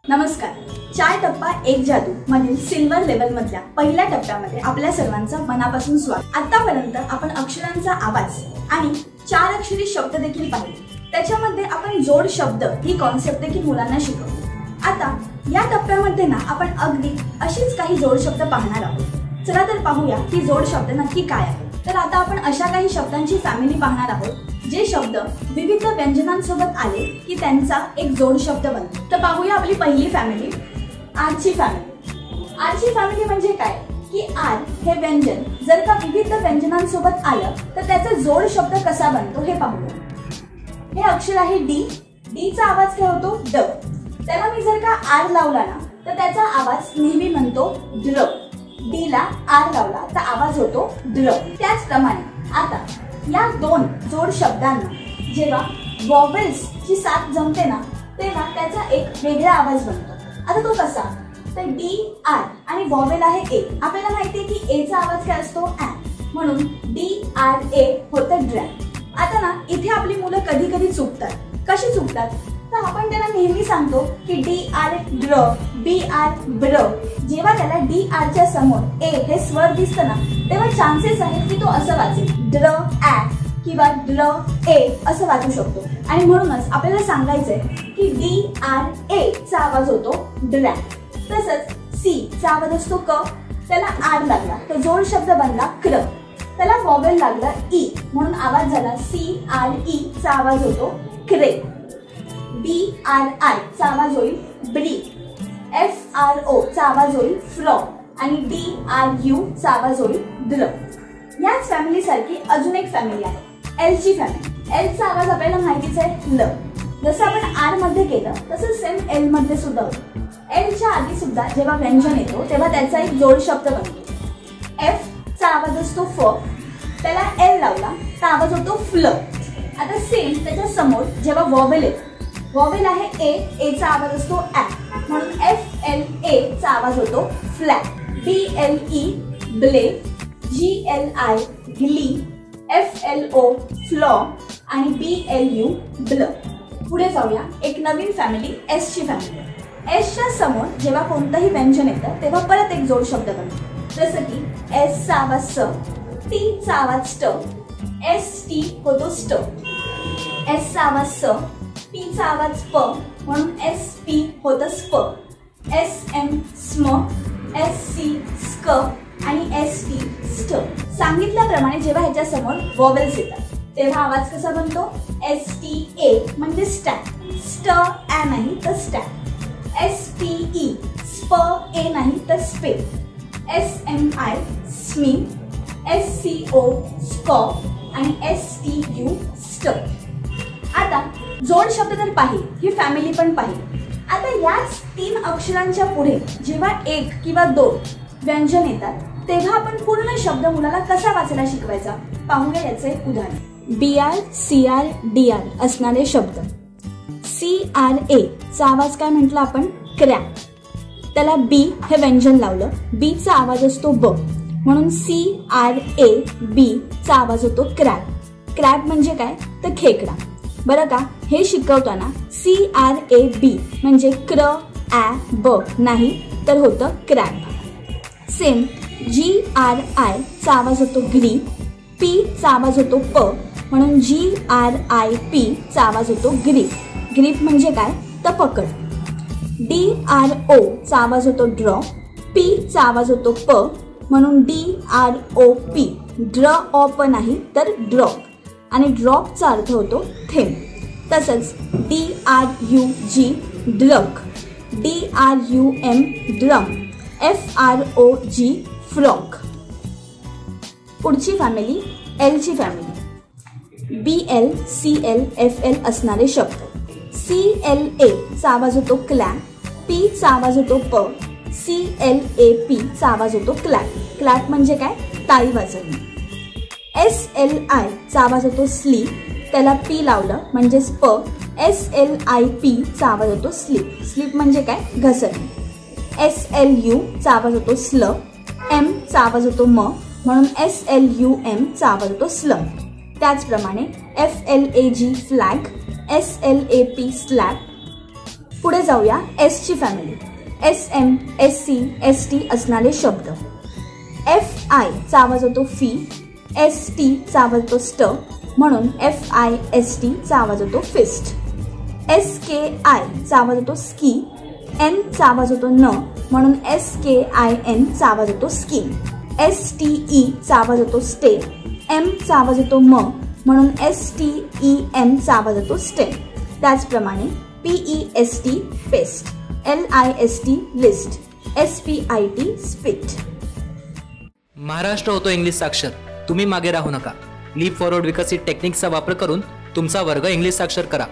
नमस्कार. चाय टप्पा एक जादू मधील सिल्वर लेवल मधल्या पहिल्या टप्प्यामध्ये आपल्या सर्वांचं मनापासून स्वागत. आतापर्यंत आपण अक्षरांचा आवाज आणि 4 अक्षरी शब्द देखील पाहिले. त्याच्यामध्ये आपण जोड शब्द ही कॉन्सेप्ट देखील मुलांना शिकवली. आता या टप्प्यामध्ये ना आपण अगदी अशीच काही जोड शब्द पाहणार आहोत. चला तर पाहूया की जोड शब्द नक्की काय आहे. तर आता आपण अशा काही शब्दांची फॅमिली पाहणार आहोत जे शब्द विविध व्यंजनांसोबत आले की त्यांचा एक जोड शब्द बनतो. तर पाहूया आपली पहिली फॅमिली, आरची फॅमिली. आरची फॅमिली म्हणजे काय की आर हे व्यंजन जर का विविध व्यंजनांसोबत आलं तर त्याचा जोड शब्द कसा बनतो हे पाहूया. हे अक्षर आहे डी. डी चा आवाज काय होतो ड. त्याला मी जर का आर लावला ना तर त्याचा आवाज नेहमी म्हणतो द्र. डी ला आर लावला तर आवाज होतो द्र. त्याचप्रमाणे आता या दोन जोड शब्दांना जेव्हा वॉवेल्स ची साथ जमते ना तेव्हा त्याचा एक वेगळा आवाज बनतो. आता तो कसा, तर डी आर आणि वॉवेल आहे ए. आपल्याला माहिती आहे की ए चा आवाज काय असतो ऍ, म्हणून डी आर ए होतं ड्रॅ. आता ना इथे आपली मुलं कधी कधी चुकतात. कशी चुकतात तर आपण त्याला नेहमी सांगतो की डी आर ड्र, बी आर ब्र. जेव्हा त्याला डी आर च्या समोर ए हे स्वर दिसतं ना तेव्हा चान्सेस आहेत की तो असं वाचेल ड्र ऍ किंवा ड्र ए असं वाचू शकतो. आणि म्हणूनच आपल्याला सांगायचंय की डी आर ए चा आवाज होतो ड्रॅ. तसंच सी चा आवाज असतो क. त्याला आर लागला तर जोड शब्द बनला क्र. त्याला वॉवेल लागला ई म्हणून आवाज झाला सी आर ई चा आवाज होतो क्रे. बी आर आय चा आवाज होईल ब्री. एफ आर ओ चा आवाज होईल फ्रॉ. आणि डी आर यू चा आवाज होईल द्र. याच फॅमिली सारखी अजून एक फॅमिली आहे एल ची फॅमिली. एल चा आवाज आपल्याला माहितीच आहे ल. जसं आपण आर मध्ये केलं तसं सेम एल मध्ये सुद्धा होतं. एल च्या आधी सुद्धा जेव्हा व्यंजन येतो तेव्हा त्याचा एक जोड शब्द बनतो. एफ चा आवाज असतो फ. त्याला एल लावला तर आवाज होतो फ्ल. आता सेम त्याच्या समोर जेव्हा वॉवेल येतो, वॉवेल आहे ए. ए चा आवाज असतो ऍ म्हणून एफ एल ए चा आवाज होतो फ्लॅट. डी एल ई ब्ले. जी एल आय ग्ली. एफ एल ओ फ्लॉ. आणि बी एल यू ब्ल. पुढे जाऊया एक नवीन फॅमिली एस ची फॅमिली. एस च्या समोर जेव्हा कोणतंही व्यंजन येतं तेव्हा परत एक जोड शब्द बनतो. जसं की एस चा आवाज स. टी चा आवाज स्ट. एस टी होतो स्ट. एस चा आवाज स. पी चा आवाज प म्हणून एस पी होतं स्प. एस एम स्म. एस सी स्क. आणि एस टी स्ट. सांगितल्याप्रमाणे जेव्हा ह्याच्या समोर वॉवेल्स येतात तेव्हा आवाज कसा बनतो एस टी ए म्हणजे स्टॅक. स्ट ऍ नाही तर स्टॅक. एस पी ई स्प ए नाही तर स्पे. एस एम आय स्मी. एस सी ओ स्कॉ. आणि एस टी यू स्ट. आता जोड शब्द तर पाहिली, ही फॅमिली पण पाहिली. आता याच 3 अक्षरांच्या पुढे जेव्हा 1 किंवा 2 व्यंजन येतात तेव्हा आपण पूर्ण शब्द मुलाला कसा वाचायला शिकवायचा पाहूया याचे उदाहरण. B R C R D R असणारे शब्द. सी आर ए चा आवाज काय म्हटलं आपण क्रॅ. त्याला बी हे व्यंजन लावलं. बी चा आवाज असतो ब म्हणून सी आर ए बी चा आवाज होतो क्रॅब. क्रॅब म्हणजे काय तर खेकडा. बरं का, हे शिकवताना सी आर ए बी म्हणजे क्र ऍ ब नाही तर होतं crab. Same G R I चा आवाज होतो ग्री. पी चा आवाज होतो प म्हणून जी आर आय पी चा आवाज होतो ग्रीप. ग्रीप म्हणजे काय तर पकड. डी आर ओ चा आवाज होतो ड्रॉ. पी चा आवाज होतो प म्हणून डी आर ओ पी ड्र ऑ प नाही तर ड्रॉप. आणि ड्रॉपचा अर्थ होतो थेंब. तसंच D R U G drug. D R U M drum. F R O G frock. पुढची फॅमिली एल ची family. B L C L F L असणारे शब्द. सी एल ए चा आवाज होतो क्लॅ. पी चा आवाज होतो प. सी एल ए पी चा आवाज होतो क्लॅप. क्लॅप म्हणजे काय टाळी वाजवणे. एस एल आय चा आवाज होतो स्लीप. त्याला पी लावलं म्हणजेच प. एस एल आय पी चा आवाज होतो स्लीप. स्लीप म्हणजे काय घसरणे. एस एल यू चा आवाज होतो स्ल. एम चा आवाज होतो म म्हणून एस एल यू एम चा आवाज होतो स्लम. त्याचप्रमाणे F L A G flag. S L A P slap. पुढे जाऊया एस ची फॅमिली. SM, SC, ST असणारे शब्द. FI चा आवाज होतो फी, ST चा आवाज होतो स्ट, म्हणून FIST चा आवाज होतो फिस्ट. SKI चा आवाज होतो स्की, N चा आवाज होतो न, म्हणून SKIN चा आवाज होतो स्कीन. STE चा आवाज होतो स्टे, M चा आवाज होतो म, म्हणून STEM चा आवाज होतो स्टेम. त्याचप्रमाणे PEST paste, LIST list, SPIT spit. Maharashtra होतो इंग्लिश साक्षर. तुम्ही मागे राहू नका. लीप फॉरवर्ड विकसित टेक्निक्सचा वापर करून तुमचा वर्ग इंग्लिश साक्षर करा.